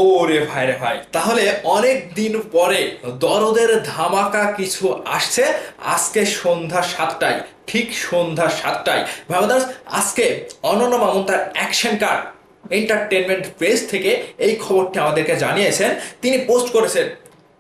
ওরে ভাই রে ভাই, তাহলে অনেক দিন পরে দরদের ধামাকা কিছু আসছে। আজকে সন্ধ্যা 7টায়, ঠিক সন্ধ্যা 7টায় ভাইবাদাস, আজকে অনন্য মামুন তার অ্যাকশন কার্ড এন্টারটেনমেন্ট পেজ থেকে এই খবরটি আমাদেরকে জানিয়েছেন। তিনি পোস্ট করেছেন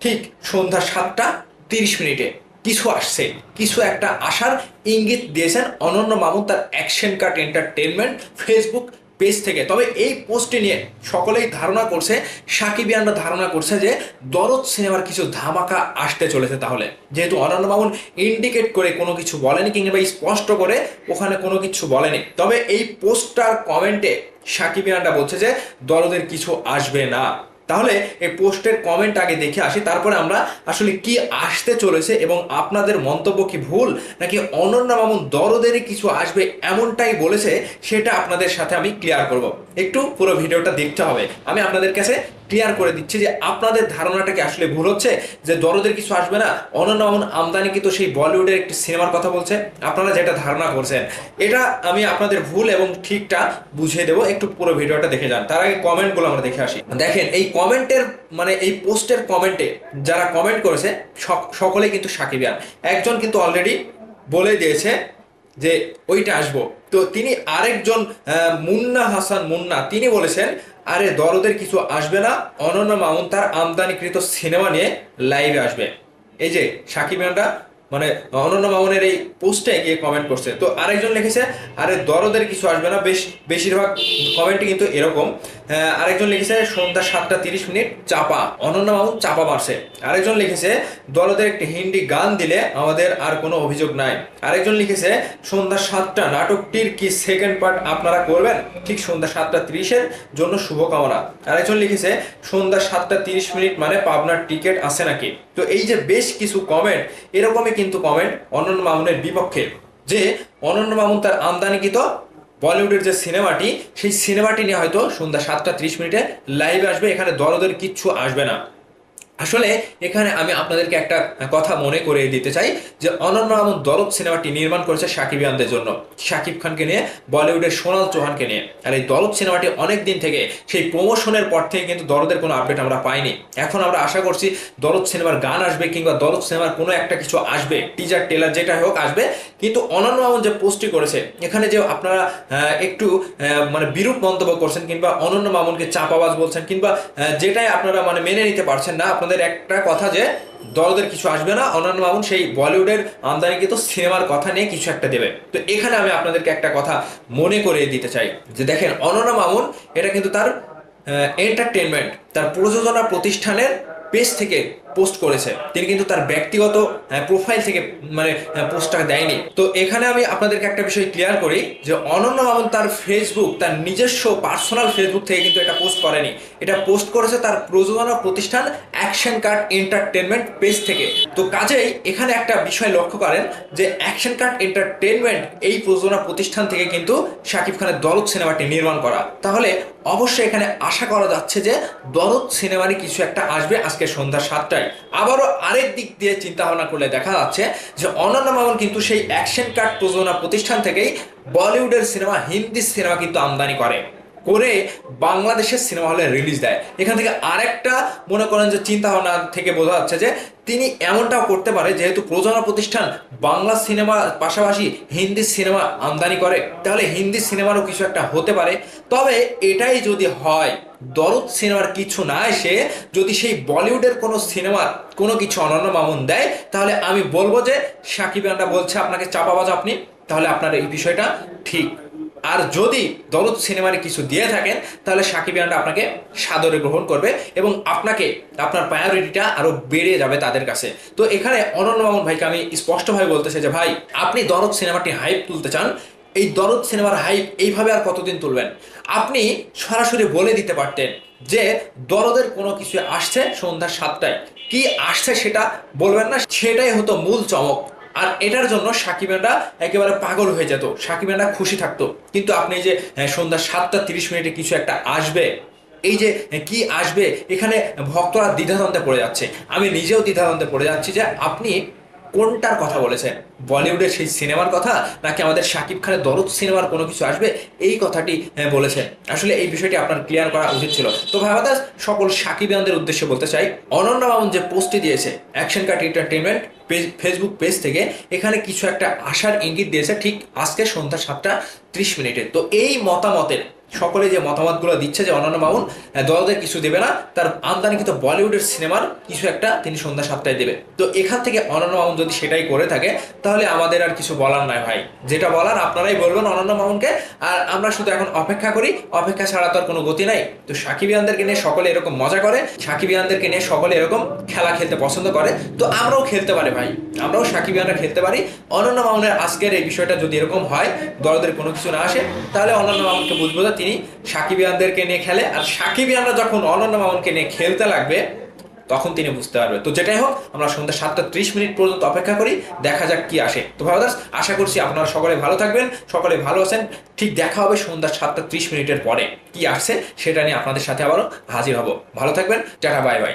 ঠিক সন্ধ্যা 7টা 30 মিনিটে কিছু আসছে, কিছু একটা আসার ইঙ্গিত দিয়েছেন অনন্য মামুন তার action card entertainment Facebook page থেকে। তবে এই পোস্টটি নিয়ে সকলেই ধারণা করছে, সাকিবিয়ানরা ধারণা করছে যে দরদ সিনেমার কিছু ধামাকা আসতে চলেছে। তাহলে যেহেতু অনন্য মামুন ইন্ডিকেট করে কোনো কিছু বলেনি কিংবা স্পষ্ট করে ওখানে কোনো কিছু বলেনি, তবে এই পোস্টটার কমেন্টে সাকিবিয়ানরা বলছে যে দরদের কিছু আসবে না। তাহলে এই পোস্টের কমেন্ট আগে দেখে আসি, তারপরে আমরা আসলে কি আসতে চলেছে এবং আপনাদের মন্তব্য কি ভুল নাকি অনন্য মামুন দরদেরই কিছু আসবে এমনটাই বলেছে সেটা আপনাদের সাথে আমি ক্লিয়ার করব। একটু পুরো ভিডিওটা দেখতে হবে। আমি আপনাদের কাছে ক্লিয়ার করে দিচ্ছি যে আপনাদের ধারণাটা কি আসলে ভুল হচ্ছে যে দরদের কিছু আসবে না। অনন্য মামুন আমদানি কিন্তু সেই বলিউডের একটি সিনেমার কথা বলছে, আপনারা যেটা ধারণা করছেন এটা আমি আপনাদের ভুল এবং ঠিকটা বুঝিয়ে দেবো। একটু পুরো ভিডিওটা দেখে যান, তার আগে কমেন্টগুলো আমরা দেখে আসি। দেখেন এই কমেন্টের মানে এই পোস্টের কমেন্টে যারা কমেন্ট করেছে সকলেই কিন্তু সাকিবিয়ান। একজন কিন্তু অলরেডি বলে দিয়েছে যে ওইটা আসবো। তো তিনি আরেকজন মুন্না হাসান মুন্না, তিনি বলেছেন আরে দরদের কিছু আসবে না, অনন্য মামুন তার আমদানিকৃত সিনেমা নিয়ে লাইভে আসবে। এই যে সাকিবিয়ানরা মানে অনন্য মামুনের এই পোস্টে গিয়ে কমেন্ট করছে। তো আরেকজন লিখেছে আরে দরদের কিছু আসবে না, বেশিরভাগ কমেন্টই কিন্তু এরকম। আরেকজন লিখেছে সন্ধ্যা 7টা 30 মিনিট চাপা, অনন্য মামুন চাপা মারছে। আরেকজন লিখেছে দরদের একটি হিন্দি গান দিলে আমাদের আর কোনো অভিযোগ নাই। আরেকজন লিখেছে সন্ধ্যা 7টা নাটকটির কি সেকেন্ড পার্ট আপনারা করবেন, ঠিক সন্ধ্যা 7টা 30-এর জন্য শুভকামনা। আরেকজন লিখেছে সন্ধ্যা 7টা 30 মিনিট মানে পাবনার টিকিট আছে নাকি। তো এই যে বেশ কিছু কমেন্ট, এরকমই কিন্তু কমেন্ট অনন্য মামুনের বিপক্ষে, যে অনন্য মামুন তার আমদানিকৃত বলিউডের যে সিনেমাটি, সেই সিনেমাটি নিয়ে হয়তো সন্ধ্যা 7টা 30 মিনিটে লাইভে আসবে, এখানে দরদের কিচ্ছু আসবে না। আসলে এখানে আমি আপনাদেরকে একটা কথা মনে করিয়ে দিতে চাই যে অনন্য মামুন দরদ সিনেমাটি নির্মাণ করেছে সাকিবিয়ানদের জন্য, শাকিব খানকে নিয়ে, বলিউডের সোনাল চৌহানকে নিয়ে। আর এই দরদ সিনেমাটি অনেক দিন থেকে সেই প্রমোশনের পর থেকে কিন্তু দরদের কোনো আপডেট আমরা পাইনি। এখন আমরা আশা করছি দরদ সিনেমার গান আসবে কিংবা দরদ সিনেমার কোনো একটা কিছু আসবে, টিজার টেলার যেটা হোক আসবে। কিন্তু অনন্য মামুন যে পোস্টটি করেছে, এখানে যে আপনারা একটু মানে বিরূপ মন্তব্য করছেন কিংবা অনন্য মামুনকে চাপাবাজ বলছেন কিংবা যেটাই আপনারা মানে মেনে নিতে পারছেন না, আপনাদের একটা কথা যে দরদের কিছু আসবে না, অনন্য মামুন সেই বলিউডের আমদানিকৃত সিনেমার কথা নিয়ে কিছু একটা দেবে। তো এখানে আমি আপনাদেরকে একটা কথা মনে করিয়ে দিতে চাই যে দেখেন অনন্য মামুন এটা কিন্তু তার এন্টারটেনমেন্ট, তার প্রযোজনা প্রতিষ্ঠানের পেজ থেকে পোস্ট করেছে। তিনি কিন্তু তার ব্যক্তিগত প্রোফাইল থেকে মানে পোস্টটা দেয়নি। তো এখানে আমি আপনাদেরকে একটা বিষয় ক্লিয়ার করি যে অনন্য মামুন তার ফেসবুক, তার নিজস্ব পার্সোনাল ফেসবুক থেকে কিন্তু এটা পোস্ট করেনি, এটা পোস্ট করেছে তার প্রযোজনা প্রতিষ্ঠান অ্যাকশন কার্ড এন্টারটেনমেন্ট পেজ থেকে। তো কাজেই এখানে একটা বিষয় লক্ষ্য করেন যে অ্যাকশন কার্ড এন্টারটেনমেন্ট এই প্রযোজনা প্রতিষ্ঠান থেকে কিন্তু শাকিব খানের দরদ সিনেমাটি নির্মাণ করা। তাহলে অবশ্যই এখানে আশা করা যাচ্ছে যে দরদ সিনেমারই কিছু একটা আসবে আজকে সন্ধ্যা 7টায়। আবারও আরেক দিক দিয়ে চিন্তা ভাবনা করলে দেখা যাচ্ছে যে অনন্য মামুন কিন্তু সেই অ্যাকশন কার্ড প্রযোজনা প্রতিষ্ঠান থেকেই বলিউডের সিনেমা, হিন্দি সিনেমা কিন্তু আমদানি করে করে বাংলাদেশের সিনেমা হলে রিলিজ দেয়। এখান থেকে আরেকটা মনে করেন যে চিন্তা ভাবনা থেকে বোঝা যাচ্ছে যে তিনি এমনটাও করতে পারে, যেহেতু প্রযোজনা প্রতিষ্ঠান বাংলা সিনেমা পাশাপাশি হিন্দি সিনেমা আমদানি করে, তাহলে হিন্দি সিনেমারও কিছু একটা হতে পারে। তবে এটাই যদি হয়, দরদ সিনেমার কিছু না এসে যদি সেই বলিউডের কোনো সিনেমার কোনো কিছু অনন্য মামুন দেয়, তাহলে আমি বলবো যে সাকিবিয়ানরা বলছে আপনাকে চাপাবাজ আপনি, তাহলে আপনার এই বিষয়টা ঠিক। আর যদি দরদ সিনেমার কিছু দিয়ে থাকেন, তাহলে সাকিবিয়ানরা আপনাকে সাদরে গ্রহণ করবে এবং আপনাকে, আপনার প্রায়োরিটিটা আরো বেড়ে যাবে তাদের কাছে। তো এখানে অনন্য মামুন ভাইকে আমি স্পষ্টভাবে বলতেছি যে ভাই, আপনি দরদ সিনেমাটি হাইপ তুলতে চান, এই দরদ সিনেমার হাইপ এইভাবে আর কতদিন তুলবেন? আপনি সরাসরি বলে দিতে পারতেন যে দরদের কোনো কিছু আসছে সন্ধ্যা 7টায়, কি আসছে সেটা বলবেন না, সেটাই হতো মূল চমক। আর এটার জন্য সাকিবেনরা একেবারে পাগল হয়ে যেত, সাকিবেনরা খুশি থাকতো। কিন্তু আপনি যে সন্ধ্যা 7টা 30 মিনিটে কিছু একটা আসবে, এই যে কি আসবে, এখানে ভক্তরা দ্বিধাদ্বন্দ্বে পড়ে যাচ্ছে, আমি নিজেও দ্বিধাদ্বন্দ্বে পড়ে যাচ্ছি যে আপনি কোনটার কথা বলেছেন? বলিউডের সেই সিনেমার কথা, নাকি আমাদের শাকিব খানের দরদ সিনেমার কোনো কিছু আসবে এই কথাটি বলেছেন? আসলে এই বিষয়টি আপনার ক্লিয়ার করা উচিত ছিল। তো ভাই বাতাস, সকল সাকিবিয়ানদের উদ্দেশ্যে বলতে চাই, অনন্যা মামুন যে পোস্টটি দিয়েছে action cut entertainment Facebook page থেকে, এখানে কিছু একটা আশার ইঙ্গিত দিয়েছে ঠিক আজকে সন্ধ্যা 7:30। তো এই মতামতের সকলে যে মতামতগুলো দিচ্ছে যে অনন্যা মামুন দলদের কিছু দেবে না, তার আমদানিকৃত বলিউডের সিনেমার কিছু একটা তিনি সন্ধ্যা 7টায় দেবে। তো এখান থেকে অনন্যা মামুন যদি সেটাই করে থাকে, তাহলে আমাদের আর কিছু বলার নাই ভাই। যেটা বলার আপনারাই বলবেন অনন্যা মামুনকে, আর আমরা শুধু এখন অপেক্ষা করি। অপেক্ষা ছাড়া তো আর কোনো গতি নাই। তো সাকিবিয়ানদেরকে নিয়ে সকলে এরকম মজা করে, সাকিবিয়ানদেরকে নিয়ে সকলে এরকম খেলা খেলতে পছন্দ করে, তো আমরাও খেলতে পারি ভাই, আমরাও সাকিবিয়ানরা খেলতে পারি। অনন্যা মামুনের আজকের এই বিষয়টা যদি এরকম হয়, দলদের কোনো কিছু না আসে, তাহলে অনন্যা মামুনকে বুঝবো যে তিনি সাকিবিয়ানদেরকে নিয়ে খেলে, আর সাকিবিয়ানরা যখন অনন্যা মামুনকে নিয়ে খেলতে লাগবে তখন তিনি বুঝতে পারবে। তো যেটাই হোক, আমরা সন্ধ্যা 7:30 পর্যন্ত অপেক্ষা করি, দেখা যাক কি আসে। তো ভাই আশা করছি আপনারা সকলে ভালো থাকবেন, সকলে ভালো আছেন। ঠিক দেখা হবে সন্ধ্যা 7:30 পরে, কি আসছে সেটা নিয়ে আপনাদের সাথে আবারও হাজির হব। ভালো থাকবেন, টাটা, বাই বাই।